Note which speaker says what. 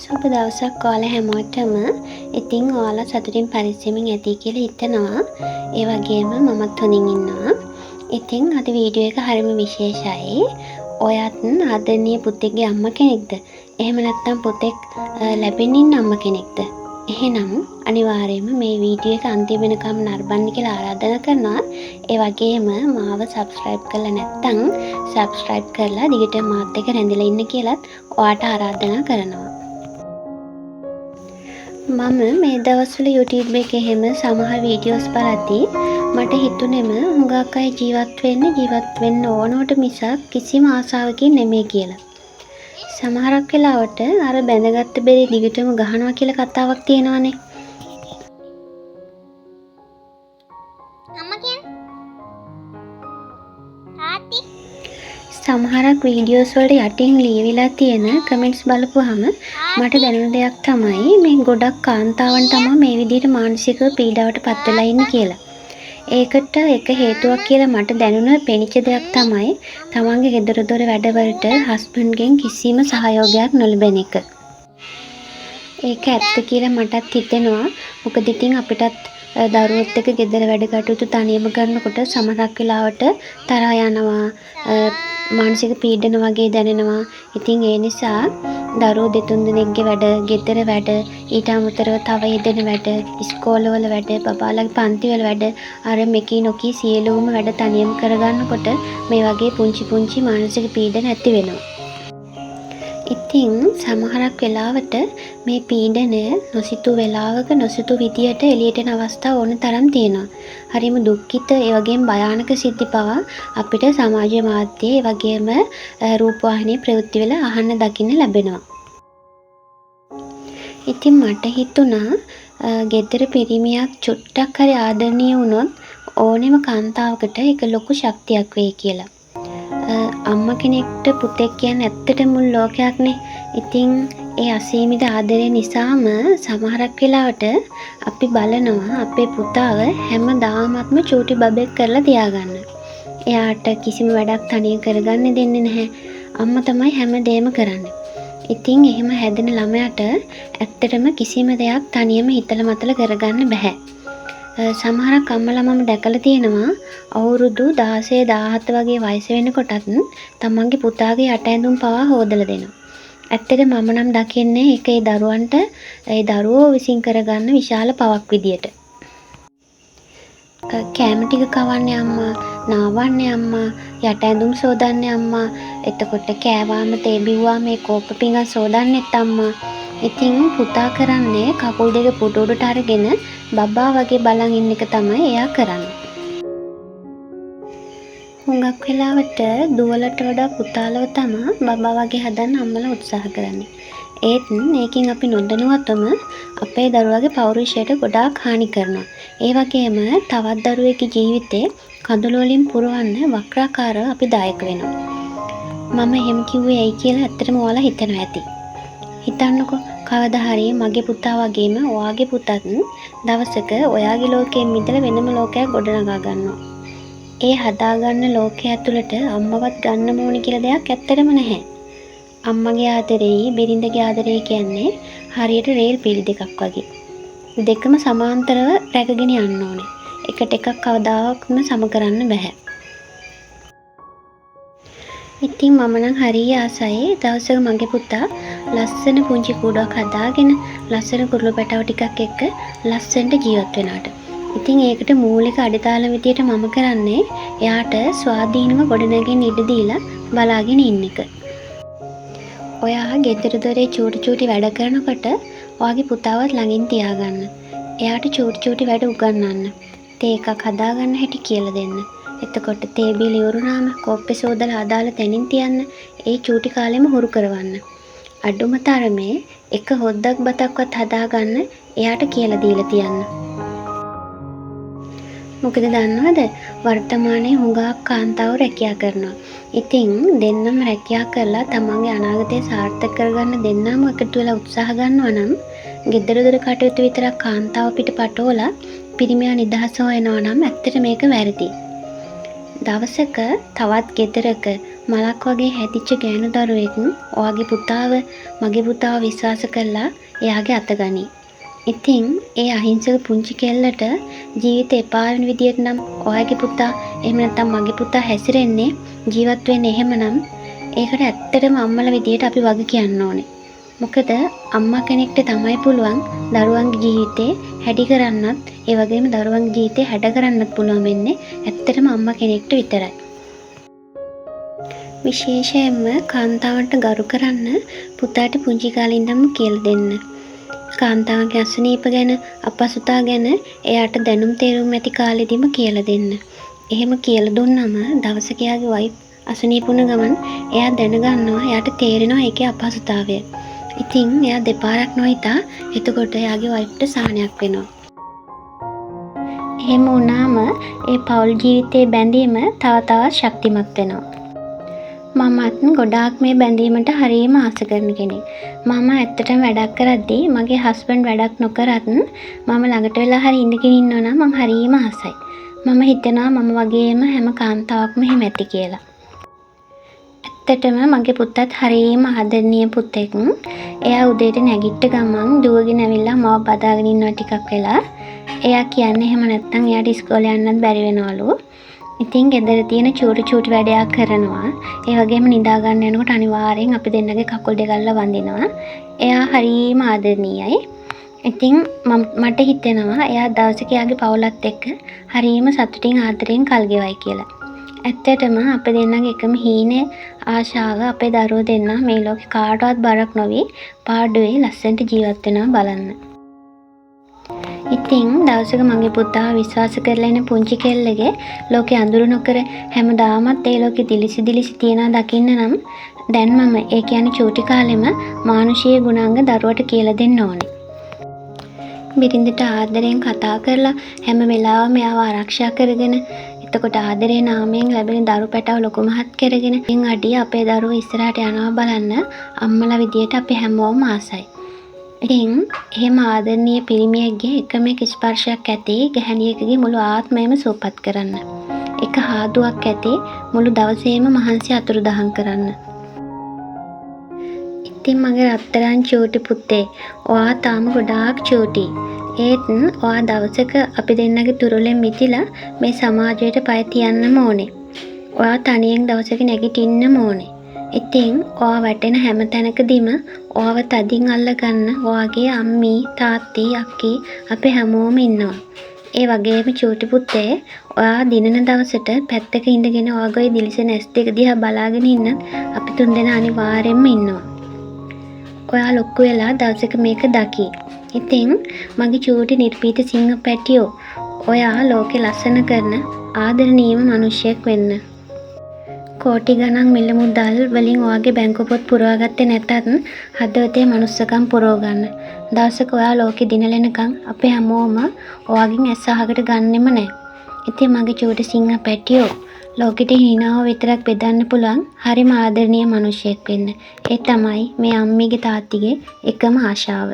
Speaker 1: සුබ දවසක් ඔයාලා හැමෝටම. ඉතින් ඔයාලා සතුටින් පරිස්සමින් ඇති කියලා හිතනවා. ඒ වගේම මමත් හොඳින් ඉන්නවා. ඉතින් අද වීඩියෝ එක හරිම විශේෂයි. ඔයත් ආදරණීය පුතෙක්ගේ අම්මා කෙනෙක්ද? එහෙම නැත්නම් පුතෙක් ලැබෙන්න ඉන්න අම්මා කෙනෙක්ද? එහෙනම් අනිවාර්යයෙන්ම මේ වීඩියෝ එක අන්තිම වෙනකම් නරඹන්න කියලා ආරාධනා කරනවා. ඒ වගේම මාව subscribe කරලා නැත්නම් subscribe කරලා දිගටම මාත් එක්ක රැඳිලා ඉන්න කියලාත් ඔයාට ආරාධනා කරනවා. මම මේ දවස්වල YouTube එකේ එහෙම සමහර වීඩියෝස් බලද්දී මට හිතුනේම හුඟක් අය ජීවත් වෙන්න ඕනවට මිසක් කිසිම ආසාවකින් නෙමෙයි කියලා. සමහරක් වෙලාවට අර බැඳගත්ත බෙරේ දිගටම ගහනවා කියලා කතාවක් තියෙනවානේ. සමහරක් වීඩියෝස් වලට යටින් ලියවිලා තියෙන කමෙන්ට්ස් බලපුවාම මට දැනුණ දෙයක් තමයි මේ ගොඩක් කාන්තාවන් තමයි මේ විදිහට මානසිකව පීඩාවට පත් වෙලා ඉන්නේ කියලා. ඒකට එක හේතුවක් කියලා මට දැනුණ පෙනිච්ච දෙයක් තමයි තමන්ගේ ගෙදර දොර වැඩවලට හස්බන්ඩ්ගෙන් කිසිම සහයෝගයක් නොලැබෙන එක. ඒක ඇත්ත කියලා මටත් හිතෙනවා. මොකද ඉතින් අපිටත් දරුවොත් එක්ක ගෙදර වැඩ කටයුතු තනියම කරනකොට සමහරක් වෙලාවට තරහා යනවා, මානසික පීඩන වගේ දැනෙනවා. ඉතින් ඒ නිසා දරුවෝ දෙතුන් දෙනෙක්ගේ වැඩ, ගෙදර වැඩ, ඊට අමතරව තව යෙදෙන වැඩ, ඉස්කෝලවල වැඩ, බබාලගේ පන්තිවල වැඩ, අර මෙකී නොකී සියලුම වැඩ තනියම කරගන්නකොට මේ වගේ පුංචි මානසික පීඩන ඇති වෙනවා. ඉතින් සමහරක් වෙලාවට මේ පීඩනය නොසිතූ වෙලාවක නොසිතූ විදියට එළියට එන අවස්ථා ඕන තරම් තියෙනවා. හරිම දුක්ඛිත ඒ වගේම භයානක සිද්ධි පවා අපිට සමාජ මාධ්‍ය ඒ වගේම රූපවාහිනී ප්‍රවෘත්ති වල අහන්න දකින්න ලැබෙනවා. ඉතින් මට හිතුණා ගෙදර පිරිමියක් චුට්ටක් හරි ආදරණීය වුණොත් ඕනෙම කාන්තාවකට ඒක ලොකු ශක්තියක් වෙයි කියලා. අම්මා කෙනෙක්ට පුතෙක් කියන්නේ ඇත්තටම මුල් ලෝකයක්නේ. ඉතින් ඒ අසීමිත ආදරය නිසාම සමහරක් වෙලාවට අපි බලනවා අපේ පුතාව හැමදාමත්ම චූටි බබෙක් කරලා තියාගන්න. එයාට කිසිම වැඩක් තනිය කරගන්න දෙන්නේ නැහැ. අම්මා තමයි හැමදේම කරන්නේ. ඉතින් එහෙම හැදෙන ළමයාට ඇත්තටම කිසිම දෙයක් තනියම හිතලා මතලා කරගන්න බෑ. සමහරක් අම්මලා මම දැකලා තියෙනවා අවුරුදු 16 17 වගේ වයස වෙනකොටත් තමන්ගේ පුතාගේ යට ඇඳුම් පවා හොදලා දෙනවා. ඇත්තට මම නම් දකින්නේ ඒක ඒ දරුවන්ට ඒ දරුවෝ විසින් කරගන්න විශාල පවක් විදියට. කැම ටික කවන්නේ අම්මා, නාවන්නේ අම්මා, යට ඇඳුම් සෝදන්නේ අම්මා, එතකොට කෑවාම තේ බිව්වාම මේ කෝප්ප පිඟන් සෝදන්නෙත් අම්මා. ඉතින් පුතා කරන්නේ කකුල් දෙක පුඩු උඩට අරගෙන බබා වගේ බලන් ඉන්න එක තමයි එයා කරන්නේ. හුඟක් වෙලාවට දුවලට වඩා පුතාලව තමයි බබා වගේ හදන්න අම්මලා උත්සාහ කරන්නේ. ඒත් මේකෙන් අපි නොදැනුවත්වම අපේ දරුවාගේ පෞරුෂයට ගොඩාක් හානි කරනවා. ඒ වගේම තවත් දරුවෙකුගේ ජීවිතේ කඳුළු වලින් පුරවන්න වක්‍රාකාරව අපි දායක වෙනවා. මම එහෙම කිව්වේ ඇයි කියලා ඇත්තටම ඔයාලා හිතනවා ඇති. හිතන්නකෝ කවදා හරි මගේ පුතා වගේම ඔයාගේ පුතත් දවසක ඔයාගේ ලෝකයෙන් මිදලා වෙනම ලෝකයක් ගොඩනගා ගන්නවා. ඒ හදාගන්න ලෝකය ඇතුළට අම්මවත් ගන්න ඕනි කියලා දෙයක් ඇත්තටම නැහැ. අම්මගේ ආදරෙයි බිරිඳගේ ආදරෙයි කියන්නේ හරියට රේල් පීලි දෙකක් වගේ. දෙකම සමාන්තරව රැකගෙන යන්න ඕනේ. එකට එකක් කවදාවත්ම සම කරන්න බෑ. ඉතින් මම නම් හරිය ආසයි දවසක මගේ පුතා ලස්සන පුංචි කූඩුවක් හදාගෙන ලස්සන කුරුළු පැටව ටිකක් එක්ක ලස්සනට ජීවත් වෙනාට. ඉතින් ඒකට මූලික අඩිතාල විදියට මම කරන්නේ එයාට ස්වාධීනව ගොඩනැගෙන්න ඉඩ දීලා බලාගෙන ඉන්න එක. ඔයා ගෙදර දොරේ චූටි වැඩ කරනකොට ඔයාගේ පුතාවත් ළඟින් තියාගන්න. එයාට චූටි වැඩ උගන්වන්න. තේ එකක් හදාගන්න හැටි කියලා දෙන්න. එතකොට තේ බීල ඉවරුනාම කෝප්පේ සෝදලා අදාළ තැනින් තියන්න. ඒ චූටි කාලෙම හුරු කරවන්න. අඩුම තරමේ එක හොද්දක් බතක්වත් හදාගන්න එයාට කියලා දීලා තියන්න. මොකද දන්නවද වර්තමානයේ හුඟක් කාන්තාවෝ රැකියා කරනවා. ඉතින් දෙන්නම රැකියා කරලා තමන්ගේ අනාගතය සාර්ථක කරගන්න දෙන්නම එකතු වෙලා උත්සාහ ගන්නවා නම් ගෙදර දොර කටයුතු විතරක් කාන්තාව පිටපටෝලා පිරිමියා නිදහස හොයනවා නම් ඇත්තට මේක වැරදි. දවසක තවත් ගෙදරක මලක් වගේ හැදිච්ච ගෑනු දරුවෙක් ඔයාගේ පුතාව මගේ පුතාව විශ්වාස කරලා එයාගේ අත ගනී. ඉතින් ඒ අහිංසක පුංචි කෙල්ලට ජීවිතේ එපා වෙන විදියට නම් ඔයාගේ පුතා එහෙම නැත්නම් මගේ පුතා හැසිරෙන්නේ ජීවත් වෙන්නේ එහෙමනම් ඒකට ඇත්තටම අම්මලා විදියට අපි වග කියන්න ඕනේ. මොකද අම්මා කෙනෙක්ට තමයි පුළුවන් දරුවන්ගේ ජීවිතේ හැඩි කරන්නත් ඒ වගේම දරුවන්ගේ ජීවිතේ හැඩ කරන්නත් පුළුවන් වෙන්නේ ඇත්තටම අම්මා කෙනෙක්ට විතරයි. විශේෂයෙන්ම කාන්තාවන්ට ගරු කරන්න පුතාට පුංචි කාලේ ඉඳන්ම කියලා දෙන්න. කාන්තාවන්ගේ අසනීප ගැන අපහසුතා ගැන එයාට දැනුම් තේරුම් ඇති කාලෙදිම කියලා දෙන්න. එහෙම කියලා දුන්නම දවසක එයාගේ වයිෆ් අසනීප වුණ ගමන් එයා දැනගන්නවා එයාට තේරෙනවා ඒකේ අපහසුතාවය. ඉතින් එයා දෙපාරක් නොහිතා එතකොට එයාගේ වයිෆ්ට සහනයක් වෙනවා. එහෙම වුණාම ඒ පෞල් ජීවිතයේ බැඳීම තව තවත් ශක්තිමත් වෙනවා. මමත් ගොඩාක් මේ බැඳීමට හරියම ආස කරන කෙනෙක්. මම ඇත්තටම වැඩක් කරද්දී මගේ හස්බන්ඩ් වැඩක් නොකරත් මම ළඟට වෙලා හරි ඉඳගෙන ඉන්නවා නම් මම හරියම ආසයි. මම හිතනවා මම වගේම හැම කාන්තාවක්ම එහෙම ඇති කියලා. ඇත්තටම මගේ පුතත් හරියම ආදරණීය පුතෙක්. එයා උදේට නැගිට ගමන් දුවගෙන ඇවිල්ලා මාව බදාගෙන ඉන්නවා ටිකක් වෙලා. එයා කියන්නේ එහෙම නැත්නම් එයාට ඉස්කෝලේ යන්නත් බැරි වෙනවලු. ඉතින් ගෙදර තියෙන චූටි වැඩයක් කරනවා. ඒ වගේම නිදා ගන්න යනකොට අනිවාර්යෙන් අපි දෙන්නගේ කකුල් දෙක අල්ල වඳිනවා. එයා හරියම ආදරණීයයි. ඉතින් මට හිතෙනවා එයා දවසක යාගේ පවුලත් එක්ක හරියම සතුටින් ආදරෙන් කල් ගෙවයි කියලා. ඇත්තටම අපේ දෙන්නගේ එකම හීනේ ආශාව අපේ දරුවෝ දෙන්නා මේ ලෝකේ කාටවත් බරක් නොවි පාඩුවේ ලස්සනට ජීවත් වෙනවා බලන්න. ඉතින් දවසක මගේ පුතා විශ්වාස කරලා ඉන්න පුංචි කෙල්ලගේ ලෝකේ අඳුරු නොකර හැමදාමත් ඒ ලෝකේ දිලිසි තියනවා දකින්න නම් දැන් මම ඒ කියන්නේ චූටි කාලෙම මානුෂීය ගුණාංග දරුවට කියලා දෙන්න ඕනේ. බිරිඳට ආදරෙන් කතා කරලා හැම වෙලාවෙම එයාව ආරක්ෂා කරගෙන එතකොට ආදරේ නාමයෙන් ලැබෙන දරු පැටව ලොකු මහත් කරගෙන ඉතින් අඩිය අපේ දරුවෝ ඉස්සරහට යනවා බලන්න අම්මලා විදියට අපි හැමෝම ආසයි. ඉතින් එහෙම ආදරණීය පිරිමියෙක්ගේ එකම එක ස්පර්ශයක් ඇති ගැහණියකගේ මුළු ආත්මයම සුවපත් කරන්න. එක හාදුවක් ඇති මුළු දවසේම මහන්සි අතුරුදහන් කරන්න. ඉතින් මගේ රත්තරන් චූටි පුතේ, ඔයා තාම ගොඩාක් චූටි. ඒත් ඔයා දවසක අපි දෙන්නගේ තුරුලෙන් මිදිලා මේ සමාජයට පය තියන්නම ඕනේ. ඔයා තනියෙන් දවසක නැගිටින්නම ඕනේ. ඉතින් ඔයා වැටෙන හැම තැනකදීම ඔයාව තදින් අල්ලගන්න ඔයාගේ අම්මී තාත්තී අක්කී අපි හැමෝම ඉන්නවා. ඒ වගේම චූටි පුතේ ඔයා දිනන දවසට පැත්තක ඉඳගෙන ඔයාගේ දිලිසෙන ඇස් දෙක දිහා බලාගෙන ඉන්න අපි තුන්දෙනා අනිවාර්යෙන්ම ඉන්නවා. ඔයා ලොකු වෙලා දවසක මේක දකි. ඉතින් මගේ චූටි නිර්භීත සිංහ පැටියෝ ඔයා ලෝකේ ලස්සන කරන ආදරණීයම මිනිහෙක් වෙන්න. කෝටි ගණන් මිල මුදල් වලින් ඔයාගේ බැංකු පොත් පුරවාගත්තේ නැතත් හදවතේ මනුස්සකම් පුරව ගන්න. දවසක ඔයා ලෝකෙ දිනලෙනකන් අපි හැමෝම ඔයාගෙන් ඇස් අහකට ගන්නෙම නැහැ. ඉතින් මගේ චූටි සිංහ පැටියෝ ලෝකෙට හිනාව විතරක් බෙදන්න පුළුවන් හරිම ආදරණීය මිනිහෙක් වෙන්න. ඒ තමයි මේ අම්මිගේ තාත්තිගේ එකම ආශාව.